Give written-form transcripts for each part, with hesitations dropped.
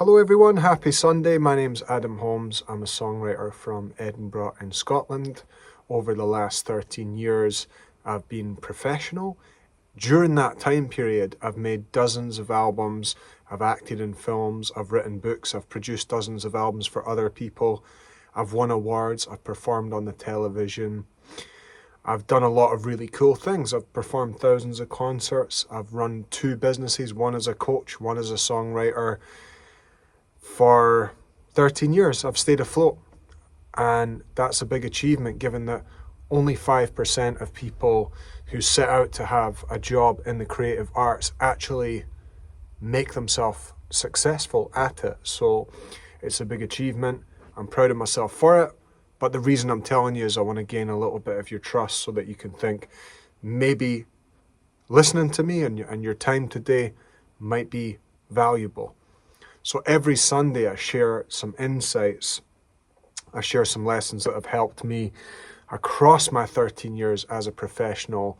Hello everyone, happy Sunday. My name's Adam Holmes. I'm a songwriter from Edinburgh in Scotland. Over the last 13 years, I've been professional. During that time period, I've made dozens of albums, I've acted in films, I've written books, I've produced dozens of albums for other people. I've won awards, I've performed on the television. I've done a lot of really cool things. I've performed thousands of concerts. I've run 2 businesses, one as a coach, one as a songwriter. For 13 years, I've stayed afloat. And that's a big achievement given that only 5% of people who set out to have a job in the creative arts actually make themselves successful at it. So it's a big achievement. I'm proud of myself for it. But the reason I'm telling you is I want to gain a little bit of your trust so that you can think maybe listening to me and your time today might be valuable. So every Sunday I share some insights. I share some lessons that have helped me across my 13 years as a professional.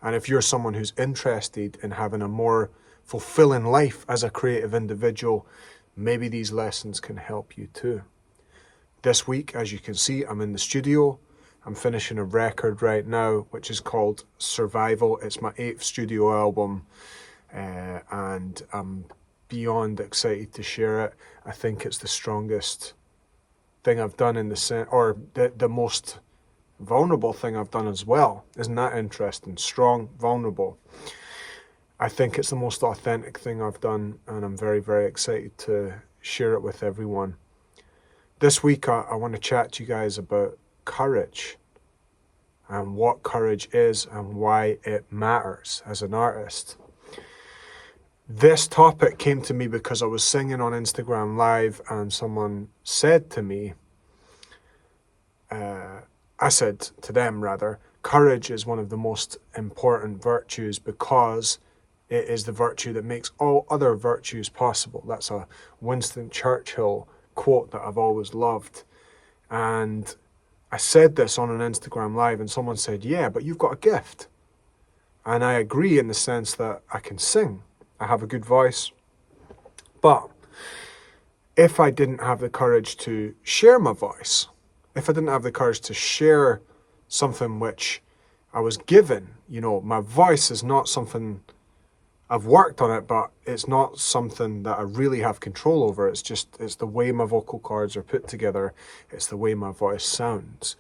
And if you're someone who's interested in having a more fulfilling life as a creative individual, maybe these lessons can help you too. This week, as you can see, I'm in the studio. I'm finishing a record right now, which is called Survival. It's my 8th studio album, and I'm beyond excited to share it. I think it's the strongest thing I've done in the most vulnerable thing I've done as well. Isn't that interesting? Strong, vulnerable. I think it's the most authentic thing I've done, and I'm very, very excited to share it with everyone. This week, I want to chat to you guys about courage and what courage is and why it matters as an artist. This topic came to me because I was singing on Instagram Live and someone said to me, I said to them rather, courage is one of the most important virtues because it is the virtue that makes all other virtues possible. That's a Winston Churchill quote that I've always loved. And I said this on an Instagram Live and someone said, yeah, but you've got a gift. And I agree in the sense that I can sing. I have a good voice. But if I didn't have the courage to share my voice, if I didn't have the courage to share something which I was given, my voice is not something, I've worked on it, but it's not something that I really have control over. It's the way my vocal cords are put together. It's the way my voice sounds.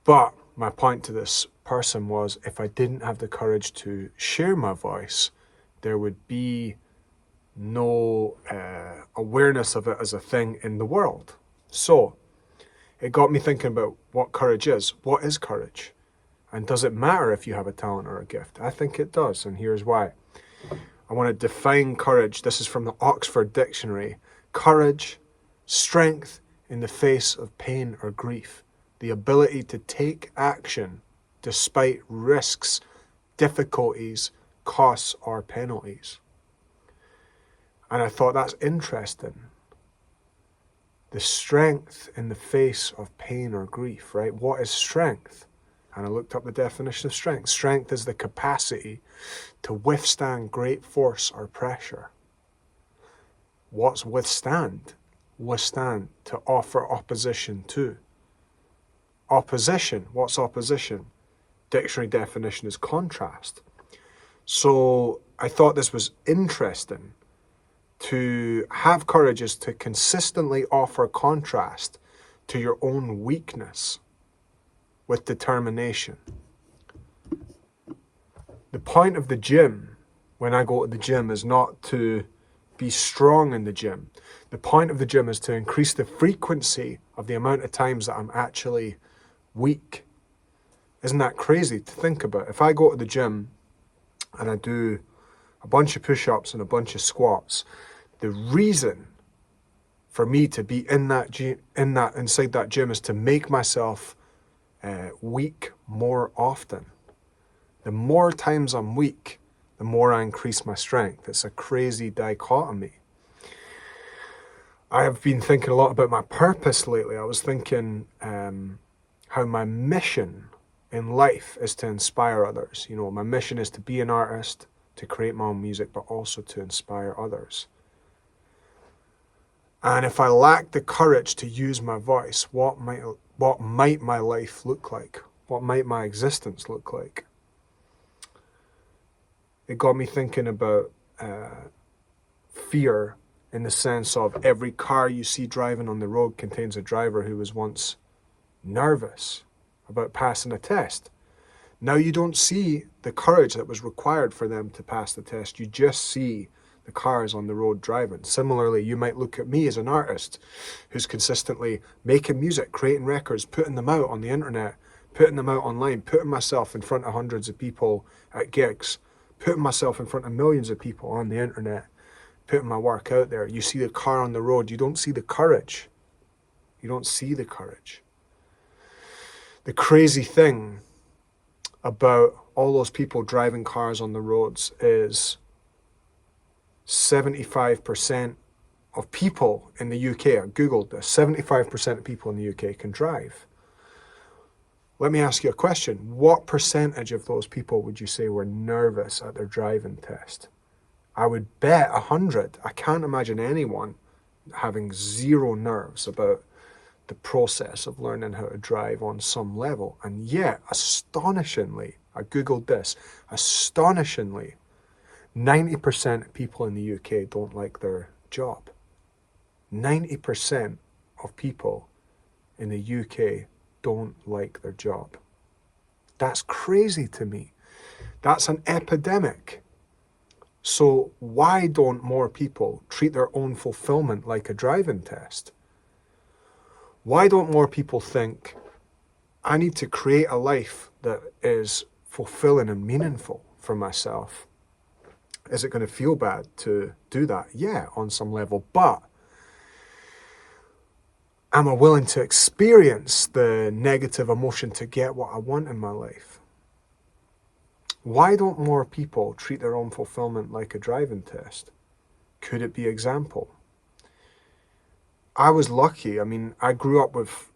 But my point to this person was, if I didn't have the courage to share my voice, there would be no awareness of it as a thing in the world. So it got me thinking about what courage is. What is courage? And does it matter if you have a talent or a gift? I think it does, and here's why. I want to define courage. This is from the Oxford Dictionary. Courage, strength in the face of pain or grief. The ability to take action despite risks, difficulties, costs, or penalties. And I thought that's interesting. The strength in the face of pain or grief, right? What is strength? And I looked up the definition of strength. Strength is the capacity to withstand great force or pressure. What's withstand? Withstand, to offer opposition to. Opposition, what's opposition? Dictionary definition is contrast. So I thought this was interesting. To have courage is to consistently offer contrast to your own weakness with determination. The point of the gym, when I go to the gym, is not to be strong in the gym. The point of the gym is to increase the frequency of the amount of times that I'm actually weak. Isn't that crazy to think about? If I go to the gym and I do a bunch of push-ups and a bunch of squats, the reason for me to be inside that gym is to make myself weak more often. The more times I'm weak, the more I increase my strength. It's a crazy dichotomy. I have been thinking a lot about my purpose lately. I was thinking how my mission in life is to inspire others. My mission is to be an artist, to create my own music, but also to inspire others. And if I lacked the courage to use my voice, what might my life look like? What might my existence look like? It got me thinking about fear, in the sense of every car you see driving on the road contains a driver who was once nervous about passing a test. Now you don't see the courage that was required for them to pass the test. You just see the cars on the road driving. Similarly, you might look at me as an artist who's consistently making music, creating records, putting them out on the internet, putting them out online, putting myself in front of hundreds of people at gigs, putting myself in front of millions of people on the internet, putting my work out there. You see the car on the road. You don't see the courage. You don't see the courage. The crazy thing about all those people driving cars on the roads is 75% of people in the UK, I googled this, 75% of people in the UK can drive. Let me ask you a question. What percentage of those people would you say were nervous at their driving test? I would bet 100. I can't imagine anyone having zero nerves about the process of learning how to drive on some level. And yet, astonishingly, I googled this, astonishingly, 90% of people in the UK don't like their job. 90% of people in the UK don't like their job. That's crazy to me. That's an epidemic. So why don't more people treat their own fulfillment like a driving test? Why don't more people think, I need to create a life that is fulfilling and meaningful for myself? Is it going to feel bad to do that? Yeah, on some level, but am I willing to experience the negative emotion to get what I want in my life? Why don't more people treat their own fulfillment like a driving test? Could it be example? I was lucky. I mean, I grew up with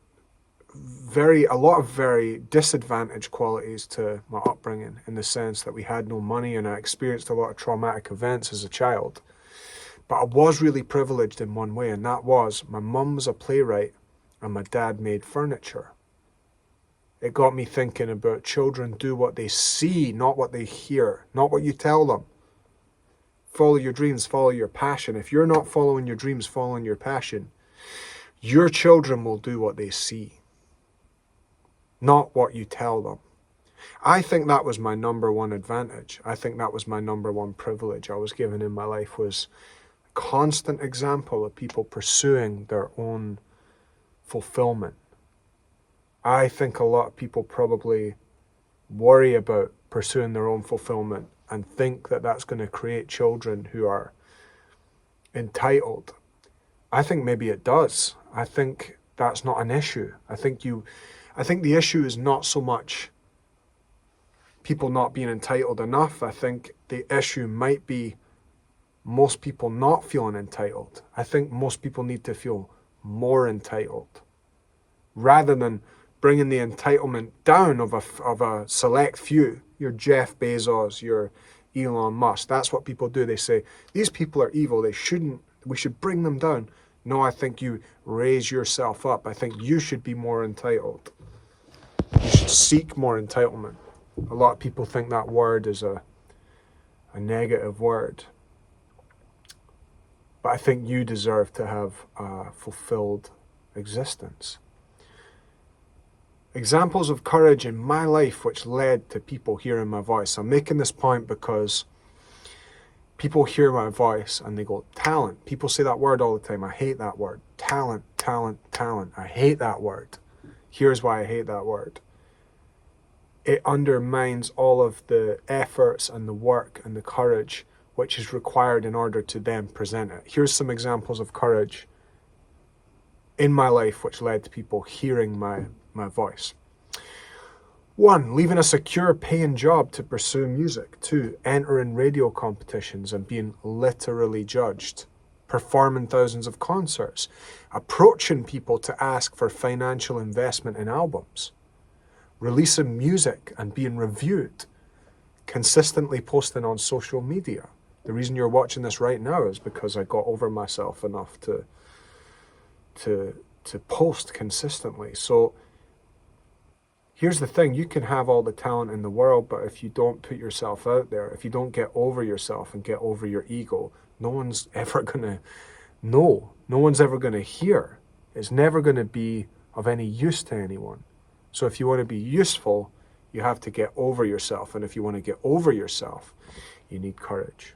a lot of very disadvantaged qualities to my upbringing, in the sense that we had no money and I experienced a lot of traumatic events as a child. But I was really privileged in one way, and that was my mum was a playwright and my dad made furniture. It got me thinking about children do what they see, not what they hear, not what you tell them. Follow your dreams, follow your passion. If you're not following your dreams, following your passion, your children will do what they see, not what you tell them. I think that was my number one advantage. I think that was my number one privilege I was given in my life, was a constant example of people pursuing their own fulfillment. I think a lot of people probably worry about pursuing their own fulfillment and think that that's going to create children who are entitled. I think maybe it does. I think that's not an issue. I think the issue is not so much people not being entitled enough. I think the issue might be most people not feeling entitled. I think most people need to feel more entitled, rather than bringing the entitlement down of a select few. Your Jeff Bezos, your Elon Musk. That's what people do. They say, these people are evil. We should bring them down. No, I think you raise yourself up. I think you should be more entitled. You should seek more entitlement. A lot of people think that word is a negative word. But I think you deserve to have a fulfilled existence. Examples of courage in my life which led to people hearing my voice. I'm making this point because people hear my voice and they go, talent. People say that word all the time. I hate that word. Talent, talent, talent. I hate that word. Here's why I hate that word. It undermines all of the efforts and the work and the courage which is required in order to then present it. Here's some examples of courage in my life which led to people hearing my voice. 1, leaving a secure paying job to pursue music. 2, entering radio competitions and being literally judged. Performing thousands of concerts. Approaching people to ask for financial investment in albums. Releasing music and being reviewed. Consistently posting on social media. The reason you're watching this right now is because I got over myself enough to to post consistently. So here's the thing, you can have all the talent in the world, but if you don't put yourself out there, if you don't get over yourself and get over your ego, no one's ever going to know. No one's ever going to hear. It's never going to be of any use to anyone. So if you want to be useful, you have to get over yourself. And if you want to get over yourself, you need courage.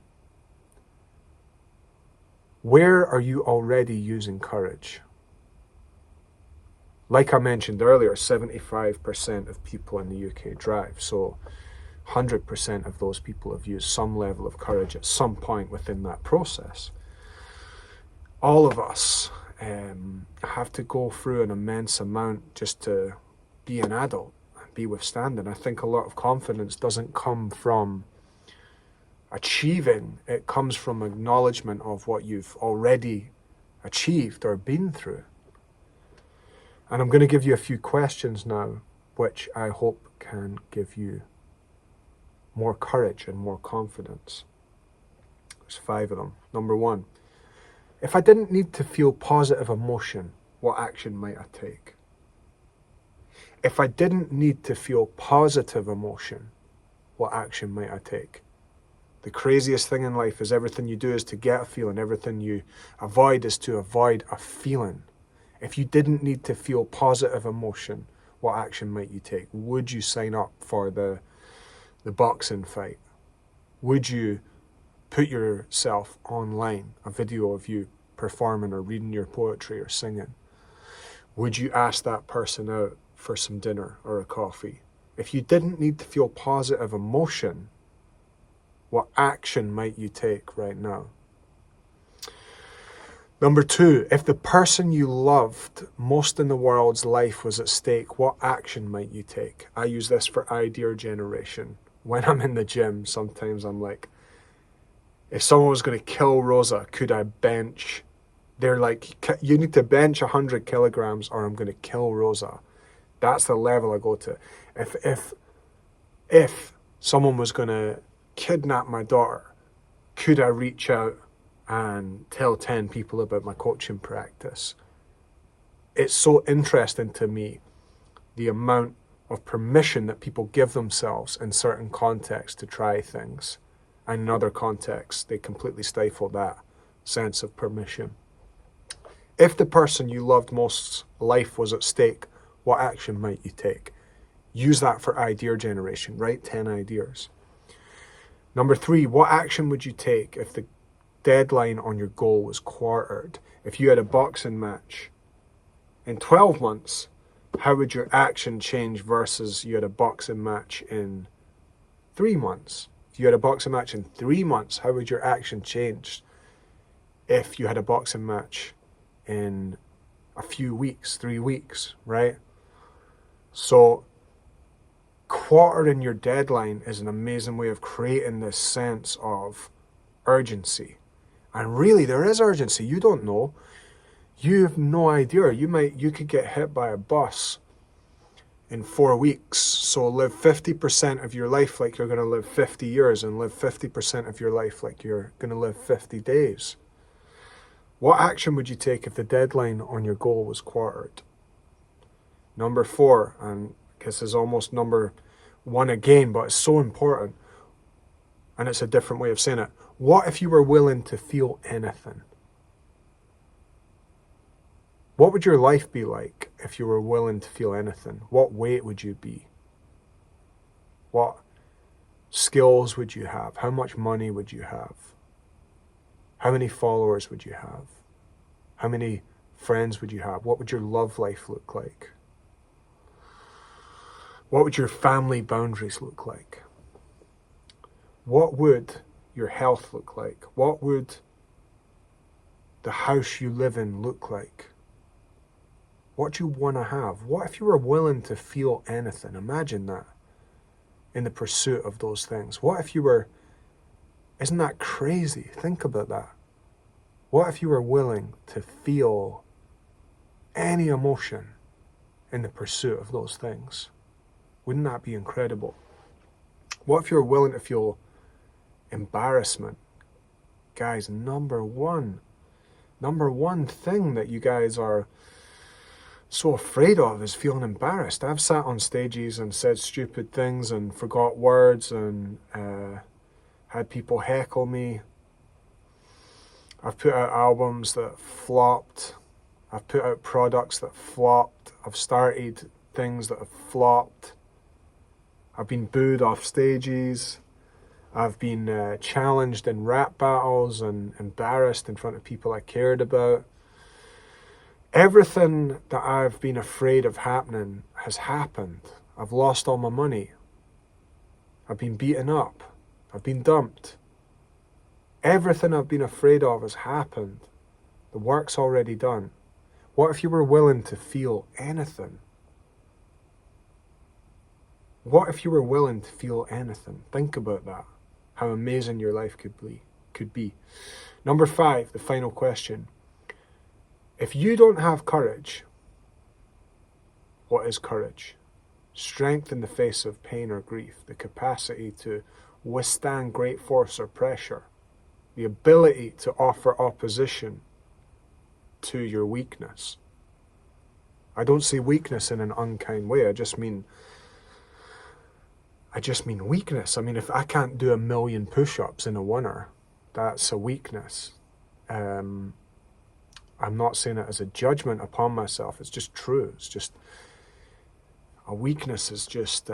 Where are you already using courage? Like I mentioned earlier, 75% of people in the UK drive. So 100% of those people have used some level of courage at some point within that process. All of us have to go through an immense amount just to be an adult and be withstanding. I think a lot of confidence doesn't come from achieving, it comes from acknowledgement of what you've already achieved or been through. And I'm going to give you a few questions now, which I hope can give you more courage and more confidence. There's 5 of them. Number 1, if I didn't need to feel positive emotion, what action might I take? If I didn't need to feel positive emotion, what action might I take? The craziest thing in life is everything you do is to get a feeling. Everything you avoid is to avoid a feeling. If you didn't need to feel positive emotion, what action might you take? Would you sign up for the boxing fight? Would you put yourself online, a video of you performing or reading your poetry or singing? Would you ask that person out for some dinner or a coffee? If you didn't need to feel positive emotion, what action might you take right now? Number 2, if the person you loved most in the world's life was at stake, what action might you take? I use this for idea generation. When I'm in the gym, sometimes I'm like, if someone was going to kill Rosa, could I bench? They're like, you need to bench 100 kilograms or I'm going to kill Rosa. That's the level I go to. If someone was going to kidnap my daughter, could I reach out and tell 10 people about my coaching practice? It's so interesting to me, the amount of permission that people give themselves in certain contexts to try things. And in other contexts, they completely stifle that sense of permission. If the person you loved most's life was at stake, what action might you take? Use that for idea generation. Write 10 ideas. Number 3, what action would you take if the deadline on your goal was quartered? If you had a boxing match in 12 months, how would your action change versus you had a boxing match in 3 months? If you had a boxing match in 3 months, how would your action change if you had a boxing match in a few weeks, 3 weeks, right? So quartering your deadline is an amazing way of creating this sense of urgency. And really, there is urgency. You don't know. You have no idea. You could get hit by a bus in 4 weeks. So live 50% of your life like you're going to live 50 years and live 50% of your life like you're going to live 50 days. What action would you take if the deadline on your goal was quartered? Number 4, and I guess is almost number 1 again, but it's so important. And it's a different way of saying it. What if you were willing to feel anything? What would your life be like if you were willing to feel anything? What weight would you be? What skills would you have? How much money would you have? How many followers would you have? How many friends would you have? What would your love life look like? What would your family boundaries look like? What would your health look like? What would the house you live in look like? What do you want to have? What if you were willing to feel anything? Imagine that in the pursuit of those things. What if you were, isn't that crazy? Think about that. What if you were willing to feel any emotion in the pursuit of those things? Wouldn't that be incredible? What if you were willing to feel embarrassment? Guys, number 1, number one thing that you guys are so afraid of is feeling embarrassed. I've sat on stages and said stupid things and forgot words and had people heckle me. I've put out albums that flopped. I've put out products that flopped. I've started things that have flopped. I've been booed off stages. I've been challenged in rap battles and embarrassed in front of people I cared about. Everything that I've been afraid of happening has happened. I've lost all my money. I've been beaten up. I've been dumped. Everything I've been afraid of has happened. The work's already done. What if you were willing to feel anything? What if you were willing to feel anything? Think about that. How amazing your life could be. Number 5, the final question. If you don't have courage, what is courage? Strength in the face of pain or grief, the capacity to withstand great force or pressure, the ability to offer opposition to your weakness. I don't say weakness in an unkind way. I just mean weakness. I mean, if I can't do 1,000,000 push-ups in a winter, that's a weakness. I'm not saying it as a judgment upon myself. It's just true. It's just a weakness is just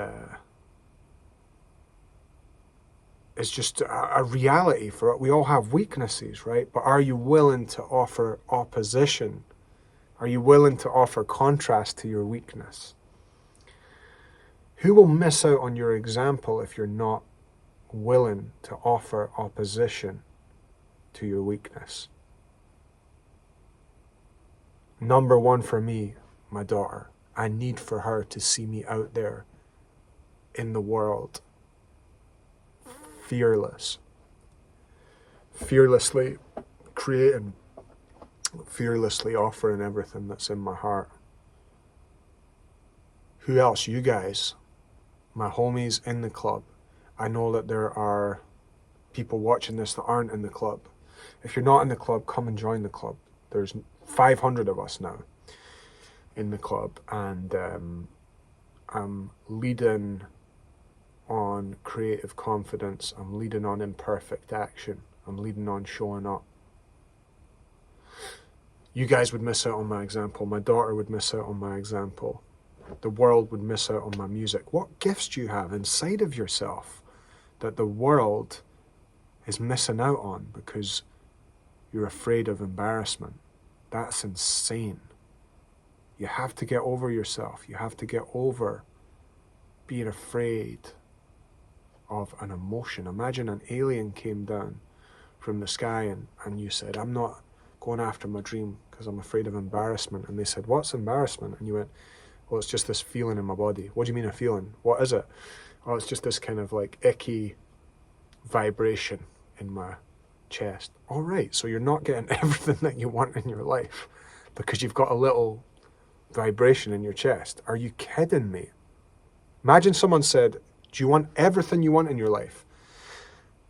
it's just a reality for it. We all have weaknesses, right? But are you willing to offer opposition? Are you willing to offer contrast to your weakness? Who will miss out on your example if you're not willing to offer opposition to your weakness? Number 1 for me, my daughter. I need for her to see me out there in the world, fearless, fearlessly creating, fearlessly offering everything that's in my heart. Who else? You guys, my homies in the club. I know that there are people watching this that aren't in the club. If you're not in the club, come and join the club. There's 500 of us now in the club, and I'm leading on creative confidence. I'm leading on imperfect action. I'm leading on showing up. You guys would miss out on my example. My daughter would miss out on my example. The world would miss out on my music. What gifts do you have inside of yourself that the world is missing out on because you're afraid of embarrassment? That's insane. You have to get over yourself. You have to get over being afraid of an emotion. Imagine an alien came down from the sky and you said, I'm not going after my dream because I'm afraid of embarrassment. And they said, what's embarrassment? And you went, well, it's just this feeling in my body. What do you mean a feeling? What is it? Oh, it's just this kind of like icky vibration in my chest. All right, so you're not getting everything that you want in your life because you've got a little vibration in your chest. Are you kidding me? Imagine someone said, do you want everything you want in your life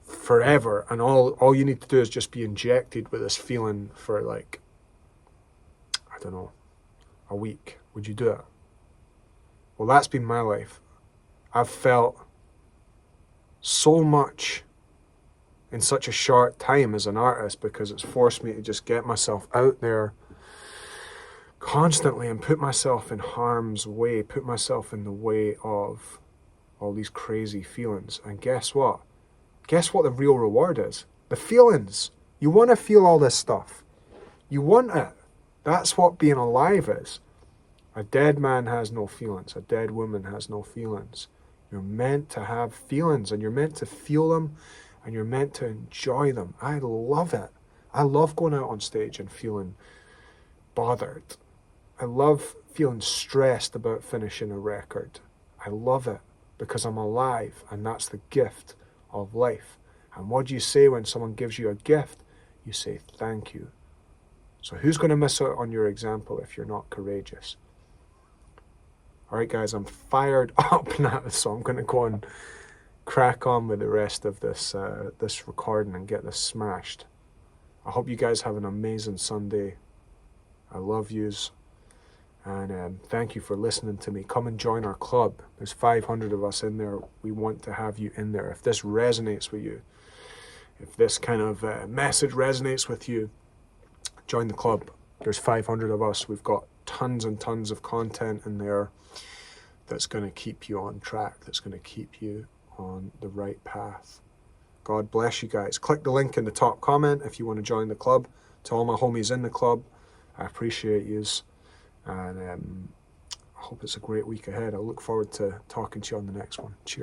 forever, and all you need to do is just be injected with this feeling for like, I don't know, a week? Would you do it? Well, that's been my life. I've felt so much in such a short time as an artist because it's forced me to just get myself out there constantly and put myself in harm's way, put myself in the way of all these crazy feelings. And guess what? Guess what the real reward is? The feelings. You want to feel all this stuff. You want it. That's what being alive is. A dead man has no feelings. A dead woman has no feelings. You're meant to have feelings, and you're meant to feel them, and you're meant to enjoy them. I love it. I love going out on stage and feeling bothered. I love feeling stressed about finishing a record. I love it because I'm alive, and that's the gift of life. And what do you say when someone gives you a gift? You say thank you. So who's going to miss out on your example if you're not courageous? All right, guys, I'm fired up now, so I'm going to go and crack on with the rest of this this recording and get this smashed. I hope you guys have an amazing Sunday. I love yous. And thank you for listening to me. Come and join our club. There's 500 of us in there. We want to have you in there. If this resonates with you, if this kind of message resonates with you, join the club. There's 500 of us. We've got tons and tons of content in there that's going to keep you on track, that's going to keep you on the right path. God bless you guys. Click the link in the top comment if you want to join the club. To all my homies in the club, I appreciate yous. And I hope it's a great week ahead. I look forward to talking to you on the next one. Cheers.